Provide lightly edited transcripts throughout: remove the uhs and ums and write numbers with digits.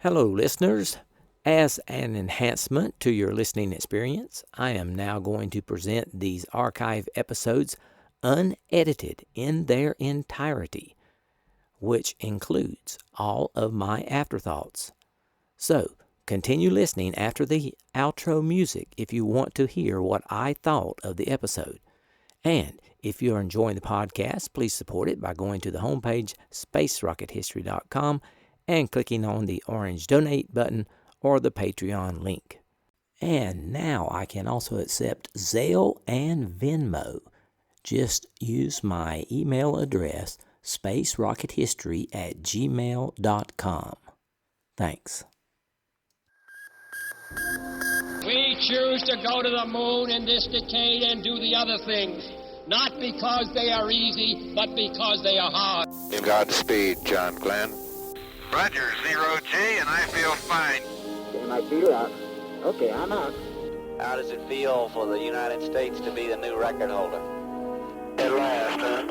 Hello, listeners. As an enhancement to your listening experience, I am now going to present these archive episodes unedited in their entirety, which includes all of my afterthoughts. So, continue listening after the outro music if you want to hear what I thought of the episode. And if you're enjoying the podcast, please support it by going to the homepage, spacerockethistory.com, and clicking on the orange donate button or the Patreon link. And now I can also accept Zelle and Venmo. Just use my email address, spacerockethistory@gmail.com. Thanks. We choose to go to the moon in this decade and do the other things, not because they are easy, but because they are hard. Godspeed, John Glenn. Roger, 0G, and I feel fine. Getting my feet out. Okay, I'm out. How does it feel for the United States to be the new record holder? At last, huh?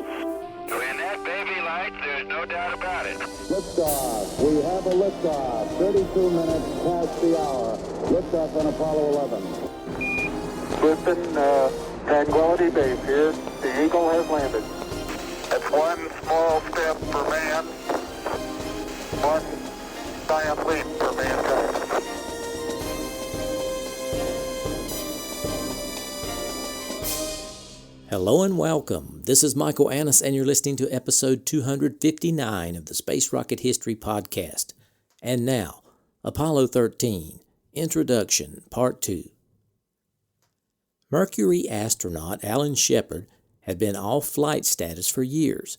When that baby lights, there's no doubt about it. Liftoff. We have a liftoff. 32 minutes past the hour. Liftoff on Apollo 11. Listen, Tranquility Base here. The Eagle has landed. That's one small step for man, one giant leap for mankind. Hello and welcome. This is Michael Annis, and you're listening to episode 259 of the Space Rocket History Podcast. And now, Apollo 13, Introduction, Part 2. Mercury astronaut Alan Shepard had been off flight status for years,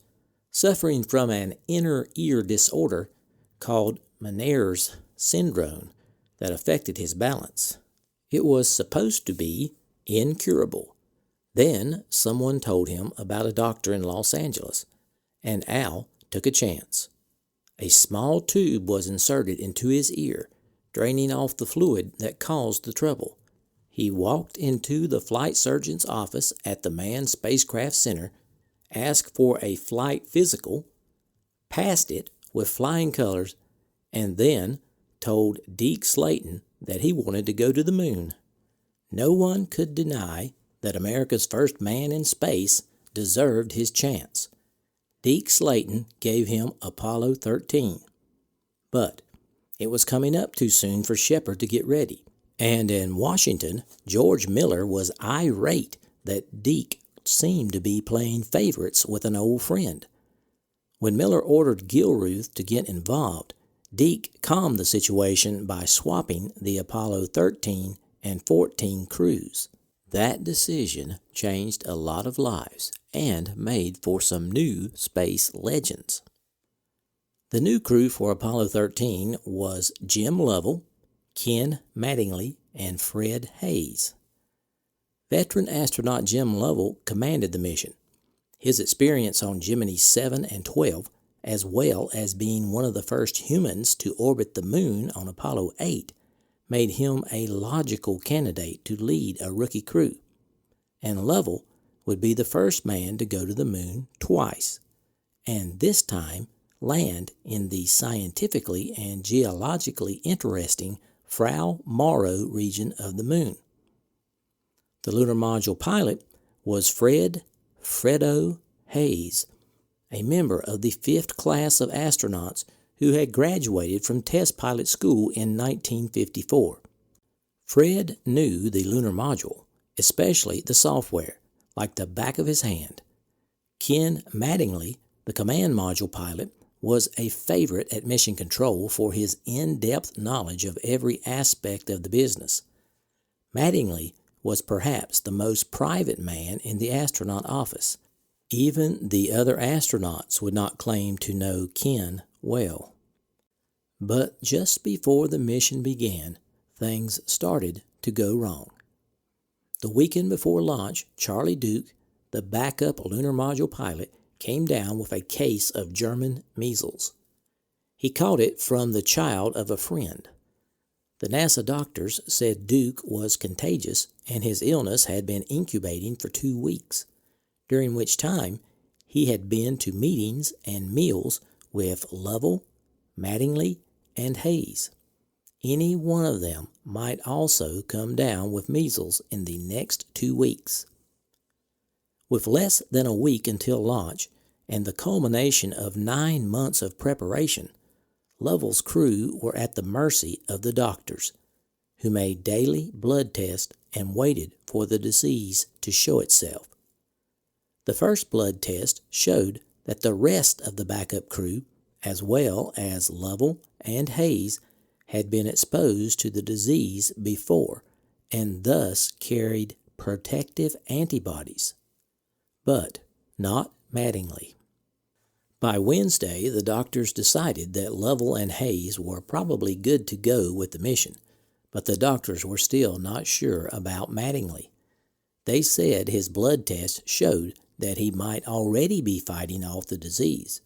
suffering from an inner ear disorder called Meniere's syndrome that affected his balance. It was supposed to be incurable. Then someone told him about a doctor in Los Angeles, and Al took a chance. A small tube was inserted into his ear, draining off the fluid that caused the trouble. He walked into the flight surgeon's office at the Manned Spacecraft Center, asked for a flight physical, passed it with flying colors, and then told Deke Slayton that he wanted to go to the moon. No one could deny that America's first man in space deserved his chance. Deke Slayton gave him Apollo 13. But it was coming up too soon for Shepard to get ready. And in Washington, George Miller was irate that Deke seemed to be playing favorites with an old friend. When Miller ordered Gilruth to get involved, Deke calmed the situation by swapping the Apollo 13 and 14 crews. That decision changed a lot of lives and made for some new space legends. The new crew for Apollo 13 was Jim Lovell, Ken Mattingly, and Fred Hayes. Veteran astronaut Jim Lovell commanded the mission. His experience on Gemini 7 and 12, as well as being one of the first humans to orbit the moon on Apollo 8, made him a logical candidate to lead a rookie crew, and Lovell would be the first man to go to the moon twice, and this time land in the scientifically and geologically interesting Frau Morrow region of the moon. The lunar module pilot was Fredo Hayes, a member of the 5th class of astronauts who had graduated from test pilot school in 1954. Fred knew the lunar module, especially the software, like the back of his hand. Ken Mattingly, the command module pilot, was a favorite at mission control for his in-depth knowledge of every aspect of the business. Mattingly was perhaps the most private man in the astronaut office. Even the other astronauts would not claim to know Ken well. But just before the mission began, things started to go wrong. The weekend before launch, Charlie Duke, the backup lunar module pilot, came down with a case of German measles. He caught it from the child of a friend. The NASA doctors said Duke was contagious and his illness had been incubating for 2 weeks, during which time he had been to meetings and meals with Lovell, Mattingly, and Hayes. Any one of them might also come down with measles in the next 2 weeks. With less than a week until launch and the culmination of 9 months of preparation, Lovell's crew were at the mercy of the doctors, who made daily blood tests and waited for the disease to show itself. The first blood test showed that the rest of the backup crew, as well as Lovell and Hayes, had been exposed to the disease before and thus carried protective antibodies, but not Mattingly. By Wednesday, the doctors decided that Lovell and Hayes were probably good to go with the mission, but the doctors were still not sure about Mattingly. They said his blood test showed that he might already be fighting off the disease,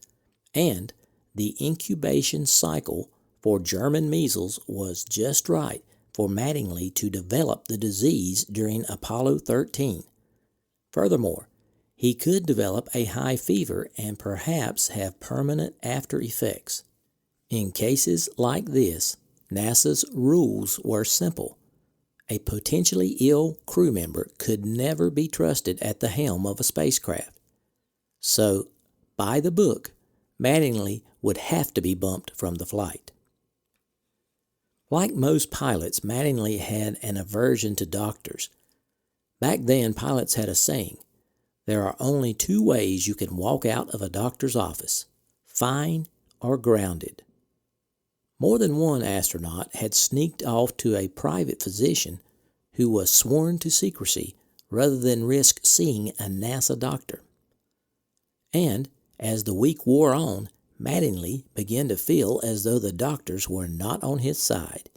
and the incubation cycle for German measles was just right for Mattingly to develop the disease during Apollo 13. Furthermore, he could develop a high fever and perhaps have permanent after effects. In cases like this, NASA's rules were simple. A potentially ill crew member could never be trusted at the helm of a spacecraft. So, by the book, Mattingly would have to be bumped from the flight. Like most pilots, Mattingly had an aversion to doctors. Back then, pilots had a saying, "There are only 2 ways you can walk out of a doctor's office, fine or grounded." More than one astronaut had sneaked off to a private physician who was sworn to secrecy rather than risk seeing a NASA doctor. And as the week wore on, Mattingly began to feel as though the doctors were not on his side.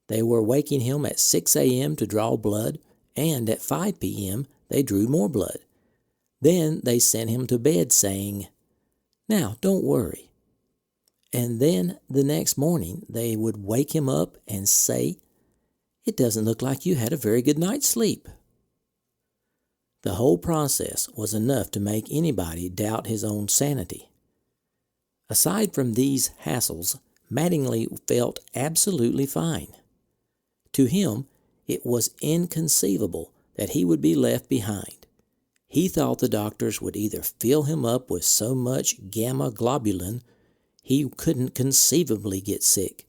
They were waking him at 6 a.m. to draw blood, and at 5 p.m. they drew more blood. Then they sent him to bed saying, "Now, don't worry." And then the next morning they would wake him up and say, "It doesn't look like you had a very good night's sleep." The whole process was enough to make anybody doubt his own sanity. Aside from these hassles, Mattingly felt absolutely fine. To him, it was inconceivable that he would be left behind. He thought the doctors would either fill him up with so much gamma globulin he couldn't conceivably get sick,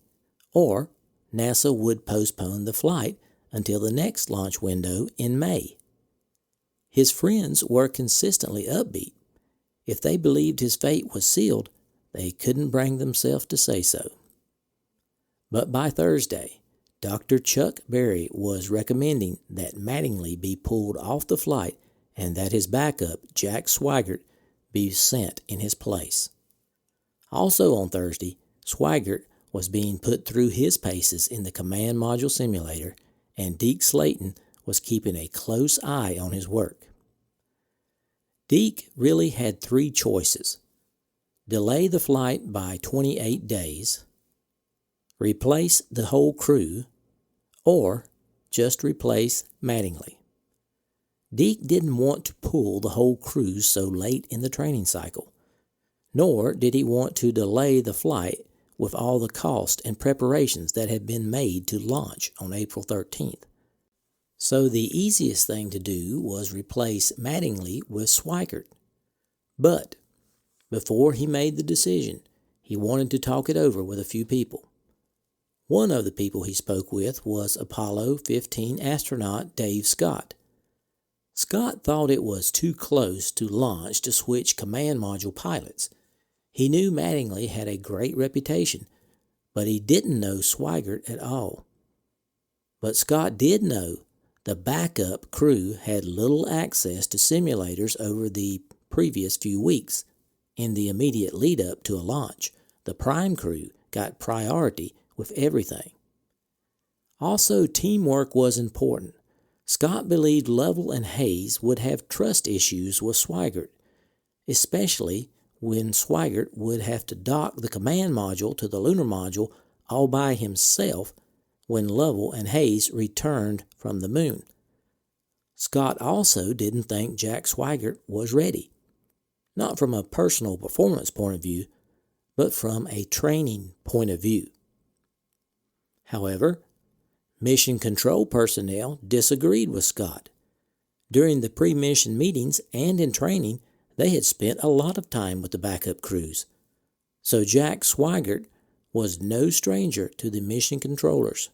or NASA would postpone the flight until the next launch window in May. His friends were consistently upbeat. If they believed his fate was sealed, they couldn't bring themselves to say so. But by Thursday, Dr. Chuck Berry was recommending that Mattingly be pulled off the flight and that his backup, Jack Swigert, be sent in his place. Also on Thursday, Swigert was being put through his paces in the command module simulator, and Deke Slayton was keeping a close eye on his work. Deke really had 3 choices: delay the flight by 28 days, replace the whole crew, or just replace Mattingly. Deke didn't want to pull the whole crew so late in the training cycle, nor did he want to delay the flight with all the cost and preparations that had been made to launch on April 13th. So the easiest thing to do was replace Mattingly with Swigert. But before he made the decision, he wanted to talk it over with a few people. One of the people he spoke with was Apollo 15 astronaut Dave Scott. Scott thought it was too close to launch to switch command module pilots. He knew Mattingly had a great reputation, but he didn't know Swigert at all. But Scott did know the backup crew had little access to simulators over the previous few weeks. In the immediate lead-up to a launch, the prime crew got priority with everything. Also, teamwork was important. Scott believed Lovell and Hayes would have trust issues with Swigert, especially when Swigert would have to dock the command module to the lunar module all by himself when Lovell and Hayes returned from the moon. Scott also didn't think Jack Swigert was ready, not from a personal performance point of view, but from a training point of view. However, mission control personnel disagreed with Scott. During the pre-mission meetings and in training, they had spent a lot of time with the backup crews. So Jack Swigert was no stranger to the mission controllers.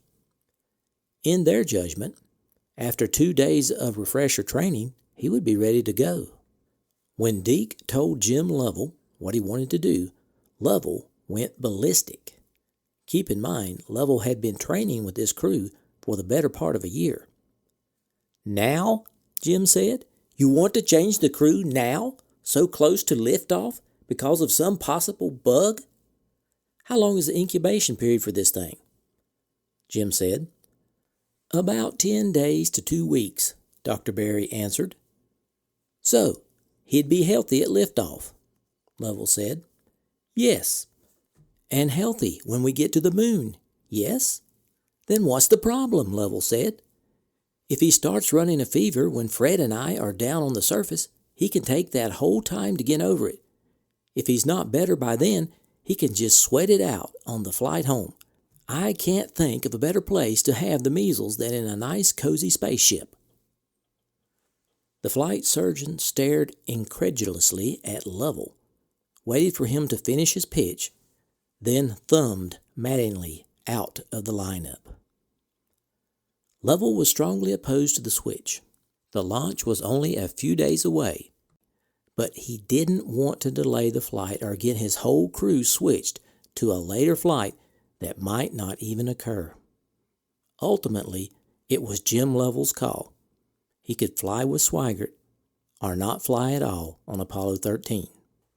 In their judgment, after 2 days of refresher training, he would be ready to go. When Deke told Jim Lovell what he wanted to do, Lovell went ballistic. Keep in mind, Lovell had been training with this crew for the better part of a year. "Now," Jim said, "you want to change the crew now, so close to liftoff, because of some possible bug? How long is the incubation period for this thing?" Jim said. "About 10 days to 2 weeks," Dr. Berry answered. "So, he'd be healthy at liftoff," Lovell said. "Yes." "And healthy when we get to the moon, yes?" "Then what's the problem?" Lovell said. "If he starts running a fever when Fred and I are down on the surface, he can take that whole time to get over it. If he's not better by then, he can just sweat it out on the flight home. I can't think of a better place to have the measles than in a nice cozy spaceship." The flight surgeon stared incredulously at Lovell, waited for him to finish his pitch, then thumbed Mattingly out of the lineup. Lovell was strongly opposed to the switch. The launch was only a few days away, but he didn't want to delay the flight or get his whole crew switched to a later flight that might not even occur. Ultimately, it was Jim Lovell's call. He could fly with Swigert or not fly at all on Apollo 13.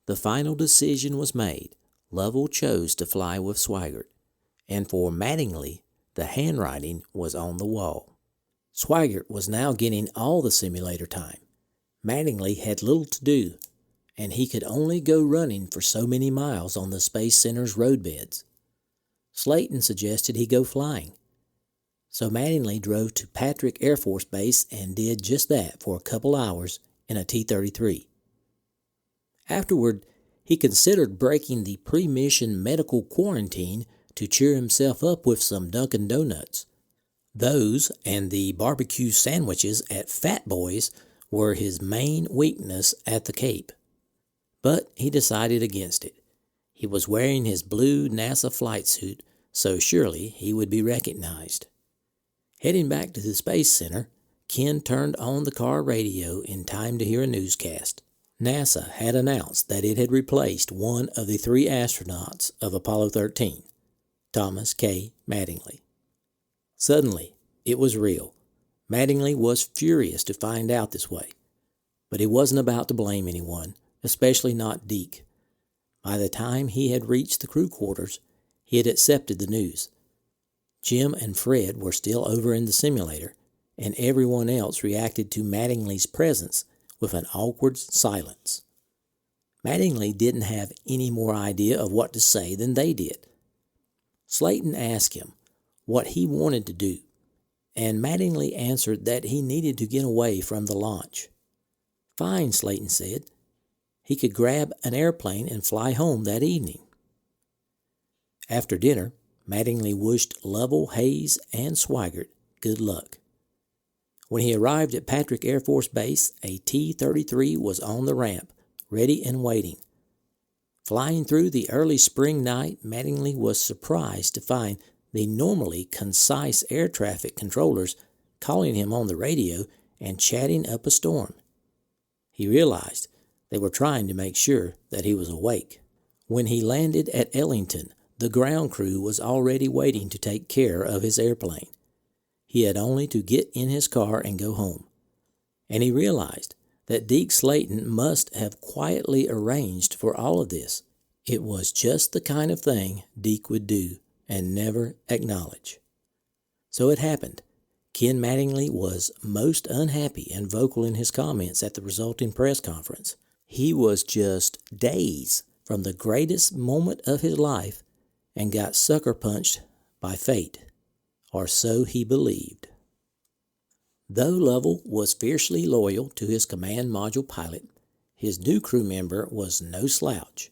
The final decision was made. Lovell chose to fly with Swigert, and for Mattingly, the handwriting was on the wall. Swigert was now getting all the simulator time. Mattingly had little to do, and he could only go running for so many miles on the Space Center's roadbeds. Slayton suggested he go flying, so Mattingly drove to Patrick Air Force Base and did just that for a couple hours in a T-33. Afterward, he considered breaking the pre-mission medical quarantine to cheer himself up with some Dunkin' Donuts. Those and the barbecue sandwiches at Fat Boy's were his main weakness at the Cape. But he decided against it. He was wearing his blue NASA flight suit, so surely he would be recognized. Heading back to the Space Center, Ken turned on the car radio in time to hear a newscast. NASA had announced that it had replaced one of the 3 astronauts of Apollo 13, Thomas K. Mattingly. Suddenly, it was real. Mattingly was furious to find out this way, but he wasn't about to blame anyone, especially not Deke. By the time he had reached the crew quarters, he had accepted the news. Jim and Fred were still over in the simulator, and everyone else reacted to Mattingly's presence with an awkward silence. Mattingly didn't have any more idea of what to say than they did. Slayton asked him what he wanted to do, and Mattingly answered that he needed to get away from the launch. "Fine," Slayton said. He could grab an airplane and fly home that evening. After dinner, Mattingly wished Lovell, Hayes, and Swigert good luck. When he arrived at Patrick Air Force Base, a T-33 was on the ramp, ready and waiting. Flying through the early spring night, Mattingly was surprised to find the normally concise air traffic controllers calling him on the radio and chatting up a storm. He realized they were trying to make sure that he was awake. When he landed at Ellington, the ground crew was already waiting to take care of his airplane. He had only to get in his car and go home. And he realized that Deke Slayton must have quietly arranged for all of this. It was just the kind of thing Deke would do and never acknowledge. So it happened. Ken Mattingly was most unhappy and vocal in his comments at the resulting press conference. He was just days from the greatest moment of his life and got sucker punched by fate, or so he believed. Though Lovell was fiercely loyal to his command module pilot, his new crew member was no slouch.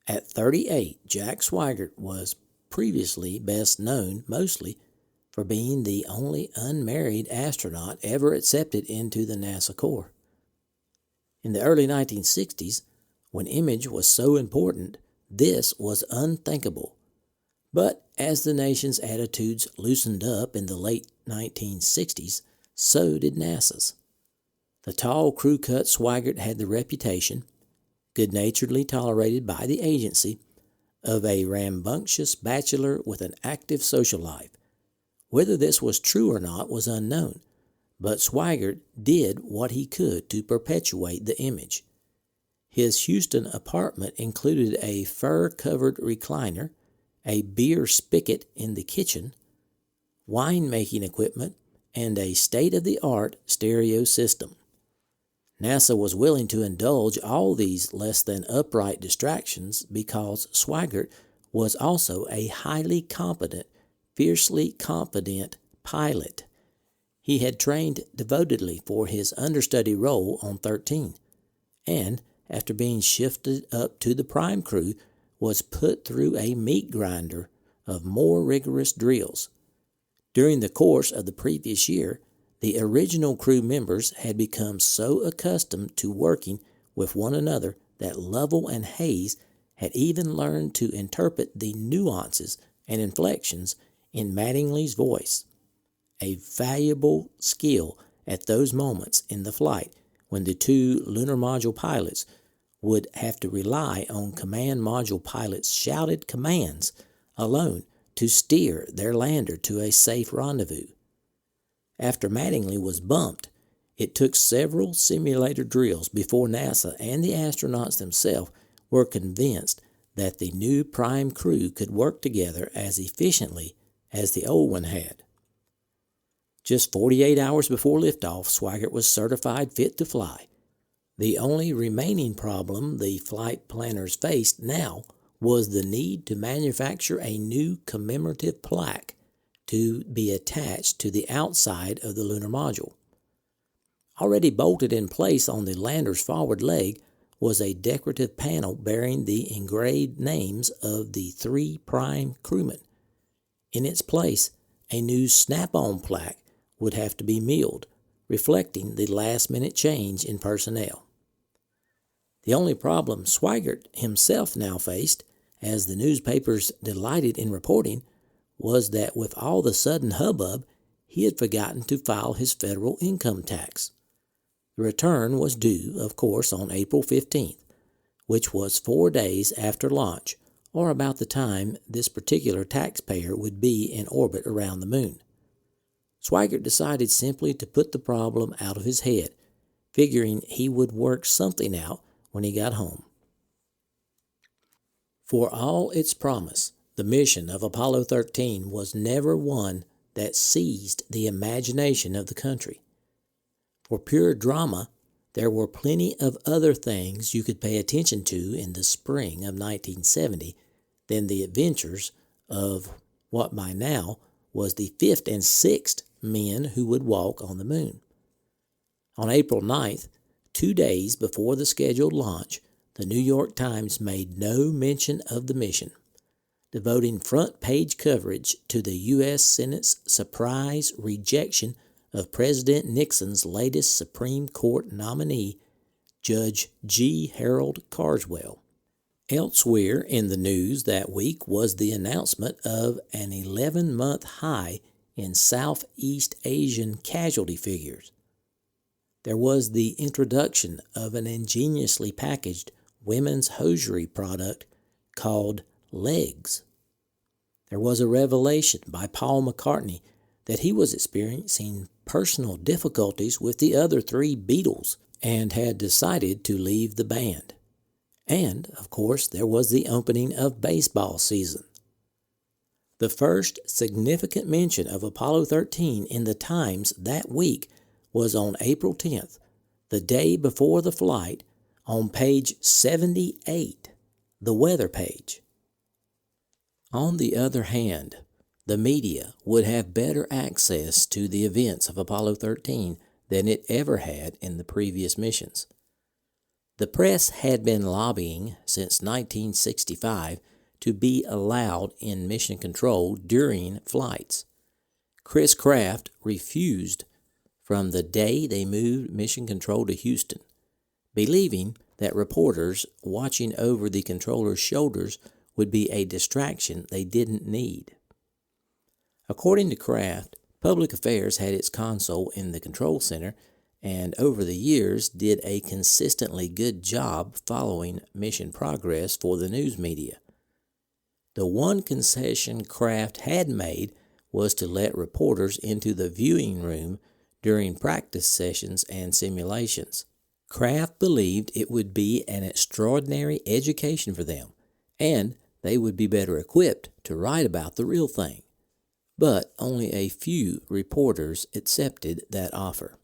At 38, Jack Swigert was previously best known mostly for being the only unmarried astronaut ever accepted into the NASA Corps. In the early 1960s, when image was so important, this was unthinkable. But as the nation's attitudes loosened up in the late 1960s, so did NASA's. The tall crew-cut Swigert had the reputation, good-naturedly tolerated by the agency, of a rambunctious bachelor with an active social life. Whether this was true or not was unknown, but Swigert did what he could to perpetuate the image. His Houston apartment included a fur-covered recliner, a beer spigot in the kitchen, wine-making equipment, and a state-of-the-art stereo system. NASA was willing to indulge all these less than upright distractions because Swigert was also a highly competent, fiercely confident pilot. He had trained devotedly for his understudy role on 13, and after being shifted up to the prime crew, was put through a meat grinder of more rigorous drills. During the course of the previous year, the original crew members had become so accustomed to working with one another that Lovell and Hayes had even learned to interpret the nuances and inflections in Mattingly's voice, a valuable skill at those moments in the flight when the two lunar module pilots would have to rely on command module pilots' shouted commands alone to steer their lander to a safe rendezvous. After Mattingly was bumped, it took several simulator drills before NASA and the astronauts themselves were convinced that the new prime crew could work together as efficiently as the old one had. Just 48 hours before liftoff, Swigert was certified fit to fly. The only remaining problem the flight planners faced now was the need to manufacture a new commemorative plaque to be attached to the outside of the lunar module. Already bolted in place on the lander's forward leg was a decorative panel bearing the engraved names of the 3 prime crewmen. In its place, a new snap-on plaque would have to be milled, reflecting the last-minute change in personnel. The only problem Swigert himself now faced, as the newspapers delighted in reporting, was that with all the sudden hubbub, he had forgotten to file his federal income tax. The return was due, of course, on April 15th, which was 4 days after launch, or about the time this particular taxpayer would be in orbit around the moon. Swigert decided simply to put the problem out of his head, figuring he would work something out when he got home. For all its promise, the mission of Apollo 13 was never one that seized the imagination of the country. For pure drama, there were plenty of other things you could pay attention to in the spring of 1970 than the adventures of what by now was the 5th and 6th men who would walk on the moon. On April 9th, 2 days before the scheduled launch, the New York Times made no mention of the mission, devoting front-page coverage to the U.S. Senate's surprise rejection of President Nixon's latest Supreme Court nominee, Judge G. Harold Carswell. Elsewhere in the news that week was the announcement of an 11-month high in Southeast Asian casualty figures. There was the introduction of an ingeniously packaged women's hosiery product called Legs. There was a revelation by Paul McCartney that he was experiencing personal difficulties with the other 3 Beatles and had decided to leave the band. And, of course, there was the opening of baseball season. The first significant mention of Apollo 13 in the Times that week was on April 10th, the day before the flight, on page 78, the weather page. On the other hand, the media would have better access to the events of Apollo 13 than it ever had in the previous missions. The press had been lobbying since 1965 to be allowed in mission control during flights. Chris Kraft refused from the day they moved mission control to Houston, believing that reporters watching over the controller's shoulders would be a distraction they didn't need. According to Kraft, Public Affairs had its console in the control center and over the years did a consistently good job following mission progress for the news media. The one concession Kraft had made was to let reporters into the viewing room during practice sessions and simulations. Kraft believed it would be an extraordinary education for them, and they would be better equipped to write about the real thing. But only a few reporters accepted that offer.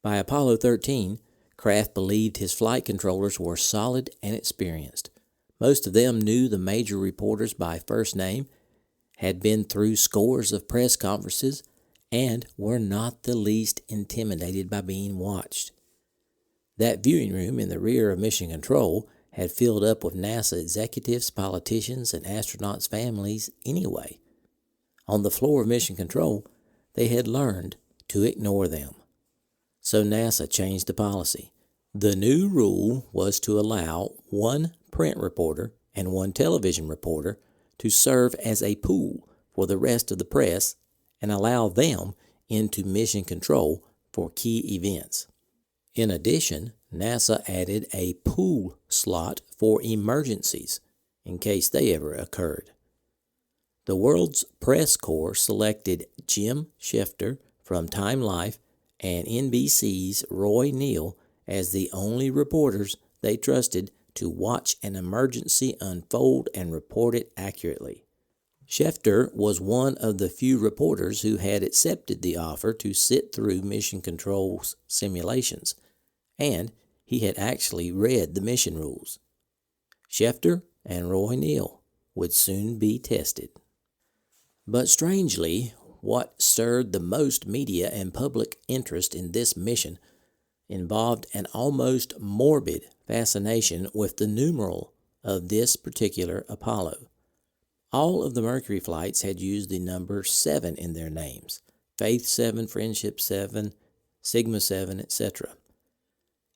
By Apollo 13, Kraft believed his flight controllers were solid and experienced. Most of them knew the major reporters by first name, had been through scores of press conferences, and were not the least intimidated by being watched. That viewing room in the rear of Mission Control had filled up with NASA executives, politicians, and astronauts' families anyway. On the floor of Mission Control, they had learned to ignore them. So NASA changed the policy. The new rule was to allow one print reporter and one television reporter to serve as a pool for the rest of the press and allow them into Mission Control for key events. In addition, NASA added a pool slot for emergencies in case they ever occurred. The world's press corps selected Jim Shifter from Time Life and NBC's Roy Neal as the only reporters they trusted to watch an emergency unfold and report it accurately. Schefter was one of the few reporters who had accepted the offer to sit through Mission Control's simulations, and he had actually read the mission rules. Schefter and Roy Neal would soon be tested. But strangely, what stirred the most media and public interest in this mission involved an almost morbid fascination with the numeral of this particular Apollo. All of the Mercury flights had used the number 7 in their names: Faith 7, Friendship 7, Sigma 7, etc.,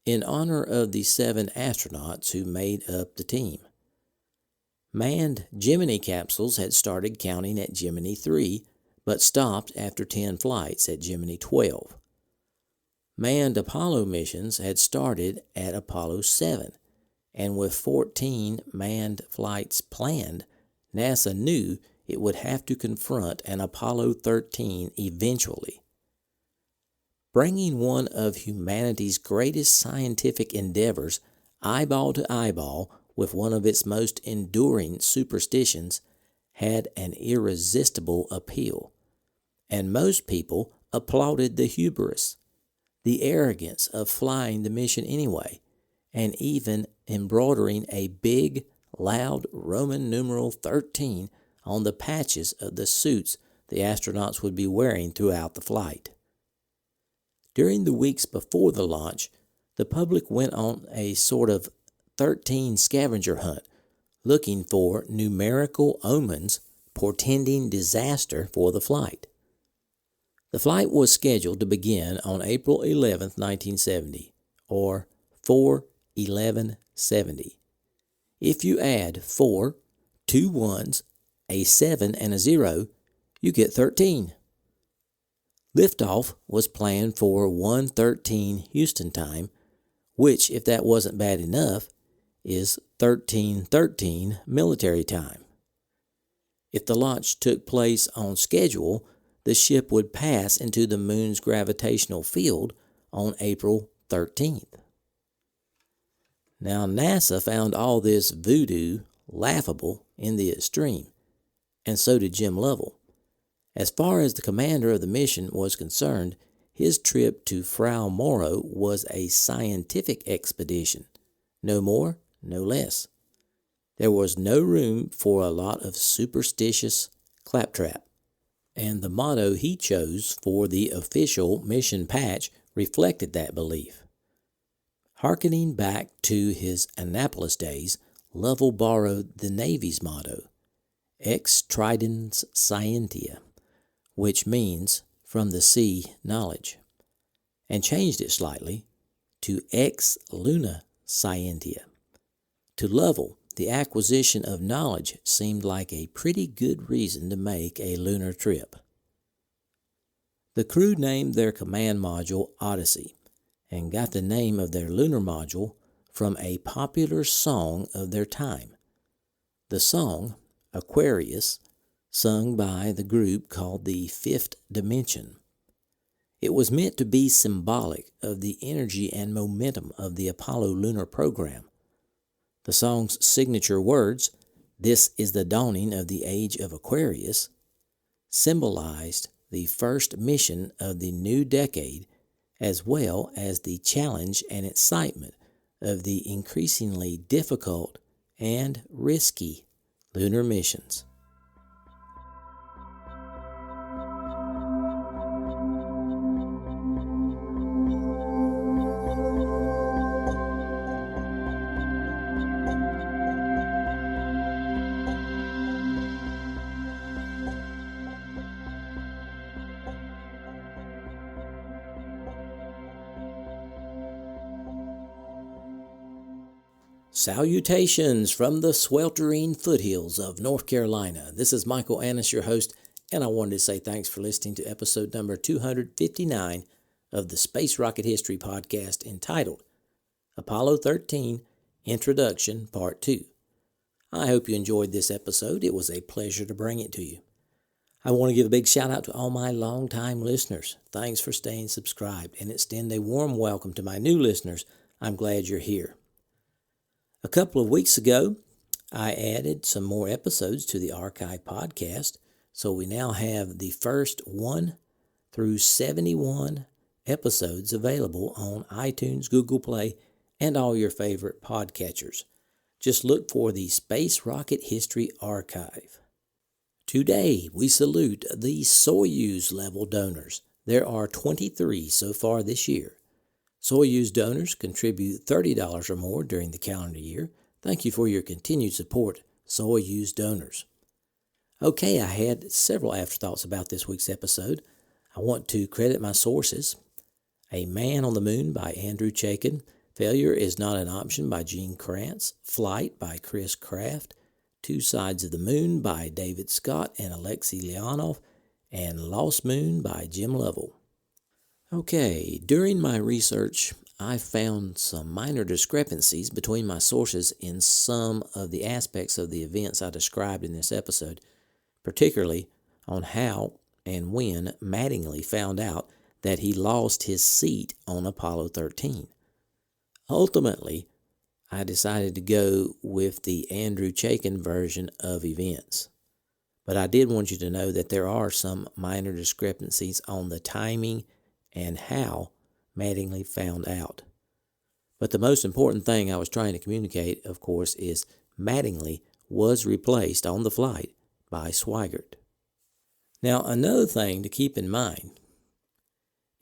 in honor of the 7 astronauts who made up the team. Manned Gemini capsules had started counting at Gemini 3, but stopped after 10 flights at Gemini 12. Manned Apollo missions had started at Apollo 7, and with 14 manned flights planned, NASA knew it would have to confront an Apollo 13 eventually. Bringing one of humanity's greatest scientific endeavors eyeball to eyeball with one of its most enduring superstitions had an irresistible appeal, and most people applauded the hubris, the arrogance of flying the mission anyway, and even embroidering a big, loud Roman numeral 13 on the patches of the suits the astronauts would be wearing throughout the flight. During the weeks before the launch, the public went on a sort of 13 scavenger hunt, looking for numerical omens portending disaster for the flight. The flight was scheduled to begin on April 11, 1970, or 4/11/70. If you add 4, 2 1s, a 7, and a 0, you get 13. Liftoff was planned for 1:13 Houston time, which, if that wasn't bad enough, is 13:13 military time. If the launch took place on schedule, the ship would pass into the moon's gravitational field on April 13th. Now, NASA found all this voodoo laughable in the extreme, and so did Jim Lovell. As far as the commander of the mission was concerned, his trip to Frau Morrow was a scientific expedition, no more, no less. There was no room for a lot of superstitious claptrap, and the motto he chose for the official mission patch reflected that belief. Harkening back to his Annapolis days, Lovell borrowed the Navy's motto, Ex Tridens Scientia, which means from the sea knowledge, and changed it slightly to Ex Luna Scientia. To Lovell, the acquisition of knowledge seemed like a pretty good reason to make a lunar trip. The crew named their command module Odyssey and got the name of their lunar module from a popular song of their time. The song, Aquarius, sung by the group called the Fifth Dimension. It was meant to be symbolic of the energy and momentum of the Apollo lunar program. The song's signature words, "This is the dawning of the age of Aquarius," symbolized the first mission of the new decade, as well as the challenge and excitement of the increasingly difficult and risky lunar missions. Salutations from the sweltering foothills of North Carolina. This is Michael Annis, your host, and I wanted to say thanks for listening to episode number 259 of the Space Rocket History Podcast entitled Apollo 13 Introduction Part 2. I hope you enjoyed this episode. It was a pleasure to bring it to you. I want to give a big shout out to all my longtime listeners. Thanks for staying subscribed and extend a warm welcome to my new listeners. I'm glad you're here. A couple of weeks ago, I added some more episodes to the archive podcast, so we now have the first 1 through 71 episodes available on iTunes, Google Play, and all your favorite podcatchers. Just look for the Space Rocket History Archive. Today, we salute the Soyuz level donors. There are 23 so far this year. Soyuz donors contribute $30 or more during the calendar year. Thank you for your continued support, Soyuz donors. Okay, I had several afterthoughts about this week's episode. I want to credit my sources. A Man on the Moon by Andrew Chaikin, Failure is Not an Option by Gene Kranz, Flight by Chris Kraft, Two Sides of the Moon by David Scott and Alexei Leonov, and Lost Moon by Jim Lovell. Okay, during my research, I found some minor discrepancies between my sources in some of the aspects of the events I described in this episode, particularly on how and when Mattingly found out that he lost his seat on Apollo 13. Ultimately, I decided to go with the Andrew Chaikin version of events. But I did want you to know that there are some minor discrepancies on the timing and how Mattingly found out. But the most important thing I was trying to communicate, of course, is Mattingly was replaced on the flight by Swigert. Now, another thing to keep in mind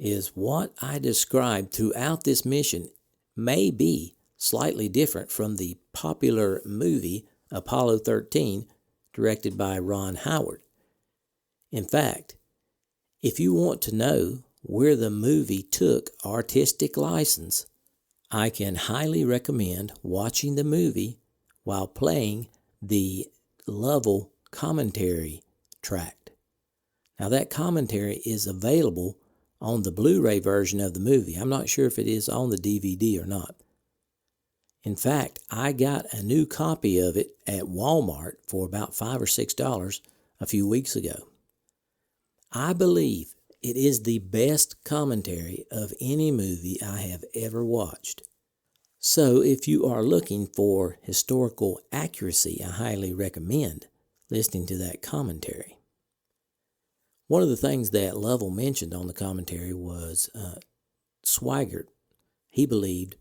is what I described throughout this mission may be slightly different from the popular movie Apollo 13, directed by Ron Howard. In fact, if you want to know where the movie took artistic license, I can highly recommend watching the movie while playing the Lovell commentary track. Now that commentary is available on the Blu-ray version of the movie. I'm not sure if it is on the DVD or not. In fact, I got a new copy of it at Walmart for about $5 or $6 a few weeks ago. I believe it is the best commentary of any movie I have ever watched. So if you are looking for historical accuracy, I highly recommend listening to that commentary. One of the things that Lovell mentioned on the commentary was Swigert, he believed,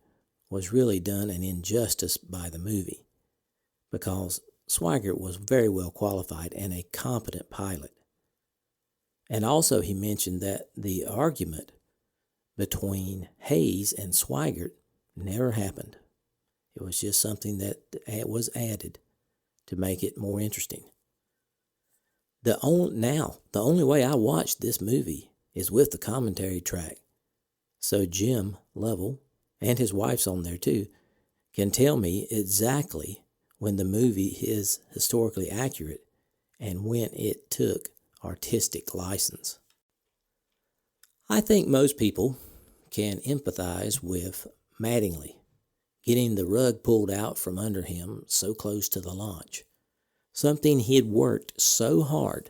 was really done an injustice by the movie because Swigert was very well qualified and a competent pilot. And also he mentioned that the argument between Hayes and Swigert never happened. It was just something that was added to make it more interesting. The only way I watched this movie is with the commentary track. So Jim Lovell, and his wife's on there too, can tell me exactly when the movie is historically accurate and when it took artistic license. I think most people can empathize with Mattingly getting the rug pulled out from under him so close to the launch. Something he'd worked so hard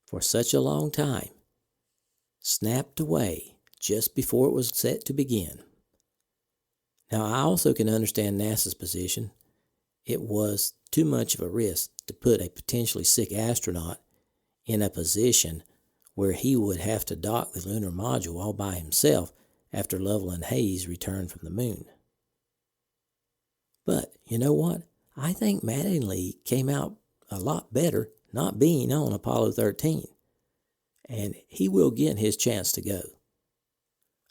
for such a long time snapped away just before it was set to begin. Now, I also can understand NASA's position. It was too much of a risk to put a potentially sick astronaut in a position where he would have to dock the lunar module all by himself after Lovell and Hayes returned from the moon. But you know what? I think Mattingly came out a lot better not being on Apollo 13, and he will get his chance to go.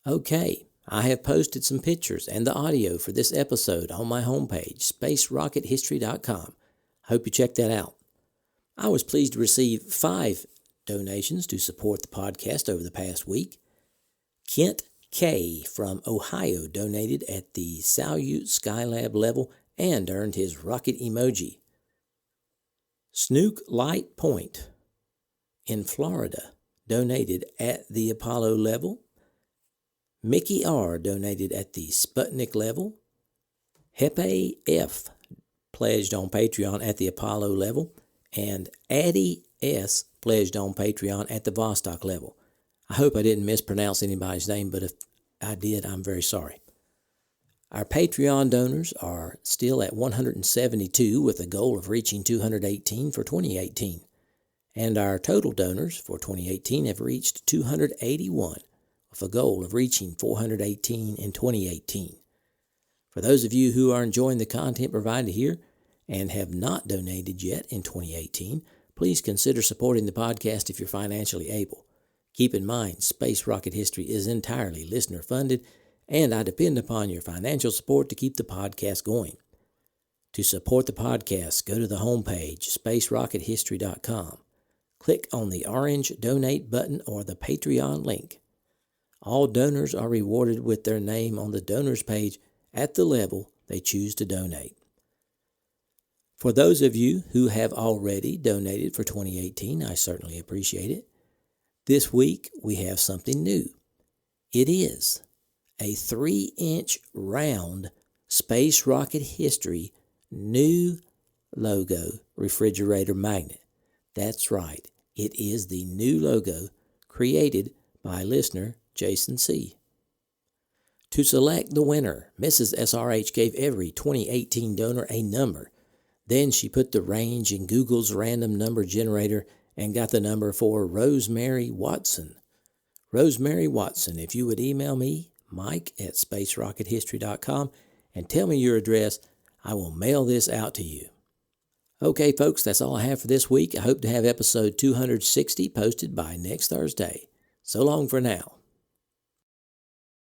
Okay, I have posted some pictures and the audio for this episode on my homepage, spacerockethistory.com. Hope you check that out. I was pleased to receive 5 donations to support the podcast over the past week. Kent K. from Ohio donated at the Salyut Skylab level and earned his rocket emoji. Snook Light Point in Florida donated at the Apollo level. Mickey R. donated at the Sputnik level. Hepe F. pledged on Patreon at the Apollo level. And Addie S. pledged on Patreon at the Vostok level. I hope I didn't mispronounce anybody's name, but if I did, I'm very sorry. Our Patreon donors are still at 172 with a goal of reaching 218 for 2018. And our total donors for 2018 have reached 281 with a goal of reaching 418 in 2018. For those of you who are enjoying the content provided here and have not donated yet in 2018, please consider supporting the podcast if you're financially able. Keep in mind, Space Rocket History is entirely listener-funded, and I depend upon your financial support to keep the podcast going. To support the podcast, go to the homepage, spacerockethistory.com. Click on the orange Donate button or the Patreon link. All donors are rewarded with their name on the donors page at the level they choose to donate. For those of you who have already donated for 2018, I certainly appreciate it. This week, we have something new. It is a 3-inch round Space Rocket History new logo refrigerator magnet. That's right. It is the new logo created by listener Jason C. To select the winner, Mrs. SRH gave every 2018 donor a number. Then she put the range in Google's random number generator and got the number for Rosemary Watson. Rosemary Watson, if you would email me, mike@spacerockethistory.com, and tell me your address, I will mail this out to you. Okay, folks, that's all I have for this week. I hope to have episode 260 posted by next Thursday. So long for now.